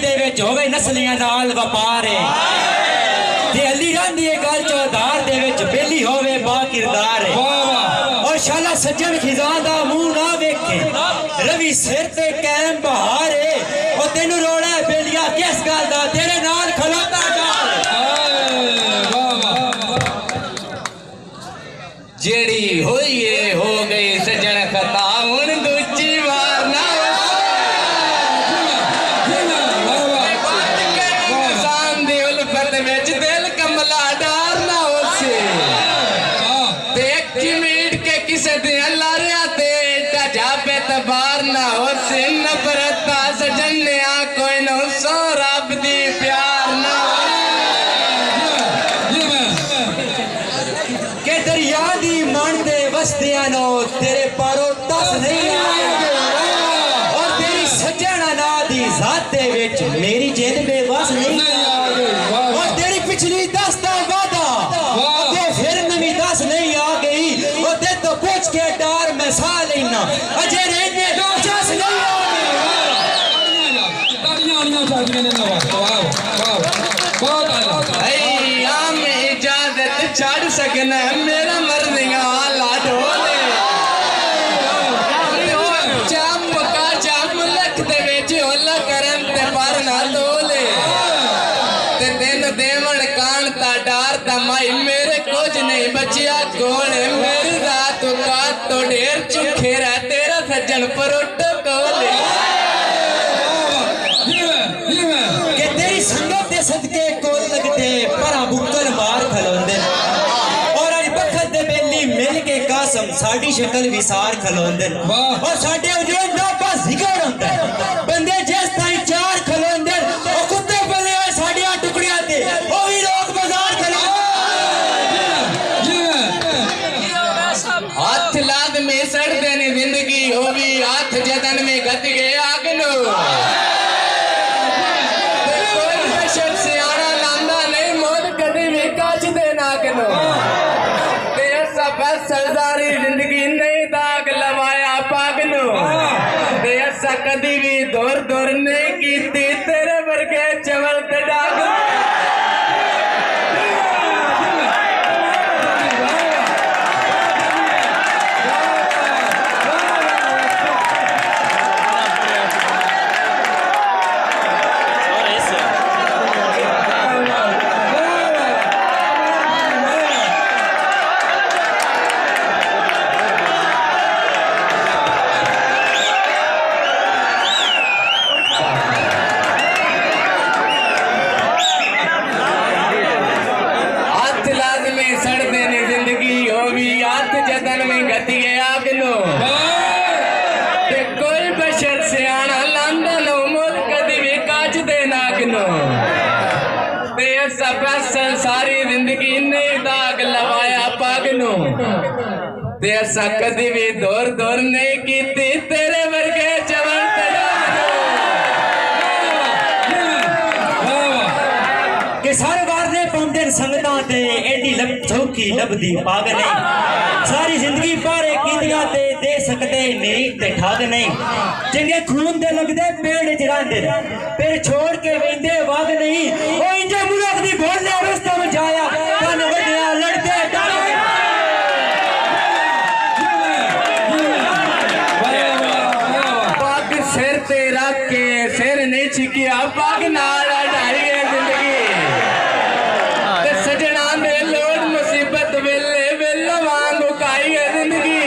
दे विच होवे नस्लियां नाल वपार है ते अली रंदी गल चौधार दे विच बेली होवे बा किरदार है और शाला सज्जन खिजा दा मुंह ना वेखे रवि सिर ते कैम बहार है और तेनू रोड़ा बेलिया किस गल दा तेरे नाल खलोता जाल जेड़ी होई है हो गई सजन खता हुन दूजी बार ना इंसान दी उल्फत विच दिल कमला डार ना होसे देख मीट के किसे दे लारिया ते जापे तबार ना होसे नफरत दा सजन ने आ कोई न सो रब दी प्यार ना के दरिया दी मन दे वसदियां नो तेरे पारो दस नहीं आएगा और तेरी सजना ना दी जात दे विच मेरी जिंद बेबस नहीं और तेरी पिछली दस दा वादा अगे फिर नवी दस नहीं आ गई और ते तो पूछ के डार मैं सा लेना अजे रहने जस नहीं आ गई इजाजत छड़ सकना मेरा मर्दिया लाडोले चमका चम लख दे विच होला करन ते पर ना तोले ते दिन देवण कान ता डार ता माई मेरे कुछ नहीं बचिया कोले मेरी रात का तो ढेर चुखे रह तेरा सज्जन परोटो कोले के तेरी संगत दे सदके कोल लगते परा बुक्कल मार खलोंदे और अज बखत दे बेली मिल के कासम साडी शक्ल विसार खलोंदे और साडे उजड़े ना बस जिगर होंदा बंदे जिस ताई चार खलोंदे ओ कुत्ते बने साडियां टुकड़ियां ते ओ भी लोग बाजार खलोंदे हाथ लाद में सड़ देनी जिंदगी हो भी हाथ जदन में गत गए आगनो सरदारी जिंदगी नहीं दाग लवाया पागनो ऐसा कदी भी दौर दौर नहीं की तेरे वर्गे चवल ते डाग जदन में गति आगनो कोई बशर से आना लांदा नो मोद कदी भी काज दे नागनो सब सारी जिंदगी ने दाग लवाया पागनो ऐसा कदी भी दौर दौर नहीं की तेरे वर्गे चवल के सारे वारने पाउंदे संगतां ते एडी लब चौकी लबदी पाग नहीं सारी जिंदगी पारे कीतियां ते दे सकदे नहीं ते ठग नहीं चंगे खून दे लगदे पेड़ जरांदे फिर छोड़ के वेंदे वाग नहीं ओ इंजे मुल्क दी बोलने रस्ता में जाया कन वड्या लड़दे डर पाग सिर ते रख के सिर नहीं छिकिया पाग नाल डाई जिंदगी ते सजना दे लोड मुसीबत वेले वेला वांग उकाई है जिंदगी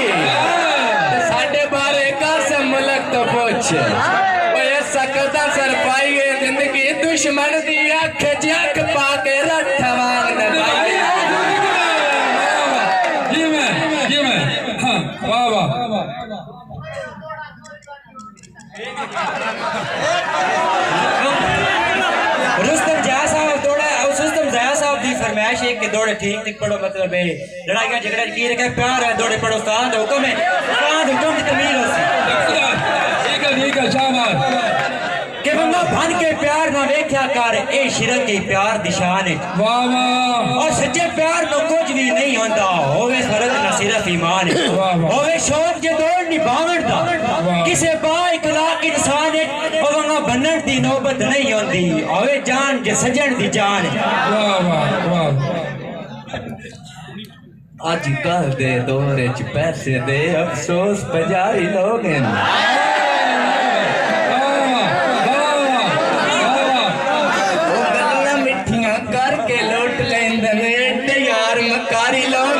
ते साडे बारे कसम मुल्क तो पूछ ओए सकदा सर पाई है जिंदगी दुश्मन दी अख जख पाके रठ वांग दबाई जी मैं हां वाह वाह रुस्तम जया साहब दौड़ा रुस्तम जया साहब दी फरमाइश है कि दौड़े ठीक ठीक पढ़ो मतलब है लड़ाइयां झगड़े की रखे प्यार है दौड़े पढ़ो कांद हुक्म है कांद हुक्म की तमीर हो ठीक है शाबाश के बंदा बन के प्यार ना वेख्या कर ए शिरक के प्यार दिशान है वाह वाह और सच्चे प्यार नो कुछ भी नहीं होता होवे फर्क ना सिर्फ ईमान है होवे शौक जे दौड़ निभावण दा किसे बा इखलाक इंसान है ਉਹ ਵੰਗਾ ਬੰਨਣ ਦੀ ਨੌਬਤ ਨਹੀਂ ਆਉਂਦੀ ਹੋਵੇ ਜਾਨ ਜੇ ਸਜਣ ਦੀ ਜਾਨ वाह वाह वाह ਅੱਜ ਕੱਲ ਦੇ ਦੌਰ ਚ ਪੈਸੇ ਦੇ ਅਫਸੋਸ ਪੁਜਾਰੀ ਲੋਗ ਹਨ ਉਹ ਗੱਲਾਂ ਮਿੱਠੀਆਂ ਕਰਕੇ ਲੁੱਟ ਲੈਂਦੇ ਨੇ ਏਡੇ ਯਾਰ ਮਕਾਰੀ ਲੋਗ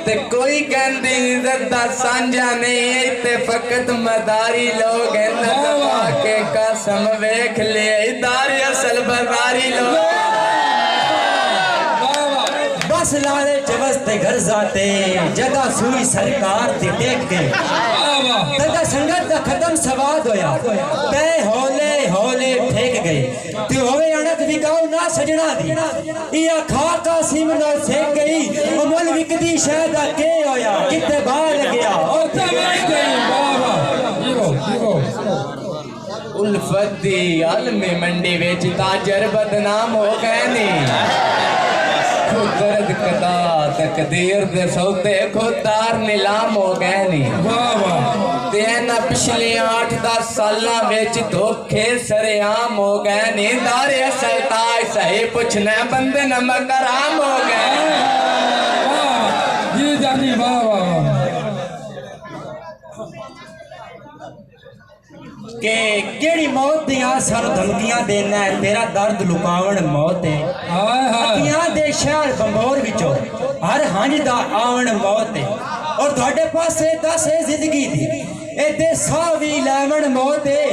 ਤੇ ਕੋਈ ਕਹਿੰਦੀ ਇੱਜ਼ਤ ਦਾ ਸਾਂਝਾ ਨਹੀਂ ਤੇ ਫਕਤ ਮਦਾਰੀ ਲੋਗ ਹਨ ਦਬਾ ਕੇ ਕਸਮ ਵੇਖ ਲਿਆ ਇਦਾਰੇ ਅਸਲ ਬਾਜ਼ਾਰੀ ਲੋਗ बस लाले जबस्ते घर जाते जदा सुई सरकार दी देख के तदा संगत दा खत्म सवाद होया ते हौले हौले फेंक गए ते होवे अणक विकाऊ ना सजना दी या खा कासिम ना सेक गई अमल विकदी शायद के होया किते बाहर गया और ते वही गई वाह वाह उल्फत दी आलमी मंडी विच ताजर बदनाम हो गए नी खुदरत कदा तकदीर दे सौदे खुदार नीलाम हो गए नी वाह वाह ते ना पिछले 8-10 सालां विच धोखे सरेआम हो गए नी दारे असल ताज सही पुछना बंदे न मकराम हो गए जी जानी वाह वाह के केड़ी मौत दियां सानू धमकियां देना है तेरा दर्द लुकावण मौत है हाय हाय अखियां दे शहर बंबोर विचों हर हंज दा आवण मौत है और तुहाडे पासे दस है जिंदगी दी एदे साह वी लैवण मौत है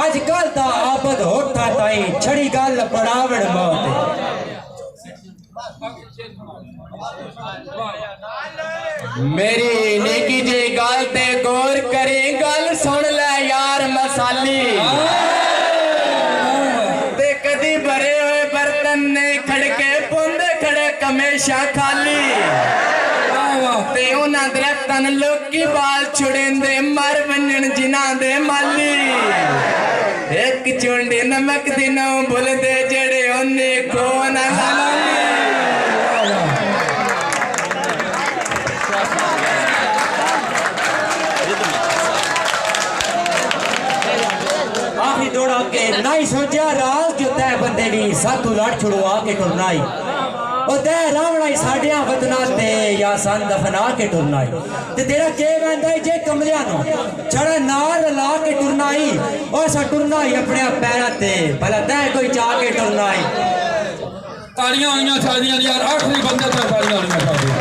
अज कल दा आबद होठा ताई छड़ी गल पड़ावण मौत है मेरी निकी जी गल ते गौर करी गल सुन ले यार मसाली ते कदी भरे हुए बर्तन ने खड़के पुंदे खड़े हमेशा खाली ते उन्हां दरख्तां लोकी बाल छुड़ेंदे मर वंजण जिन्हां दे माली एक चुंडी नमक दी नौ भुलदे जेड़े ओने खो ना लाली आखिरी दौड़ा के नहीं सोचा राज जो तय बंदे दी सातू लड़ छुड़वा के टुरनाई ओ तय रावणा ही साडियां वतना ते या सन दफना के टुरनाई ते तेरा के वंदा जे कमलिया नो छड़ा नार ला के टुरनाई ओ सा टुरनाई अपने पैरां ते भला तय कोई चा के टुरनाई तालियां होइयां साडियां यार आखिरी बंदे ते तालियां होइयां साडियां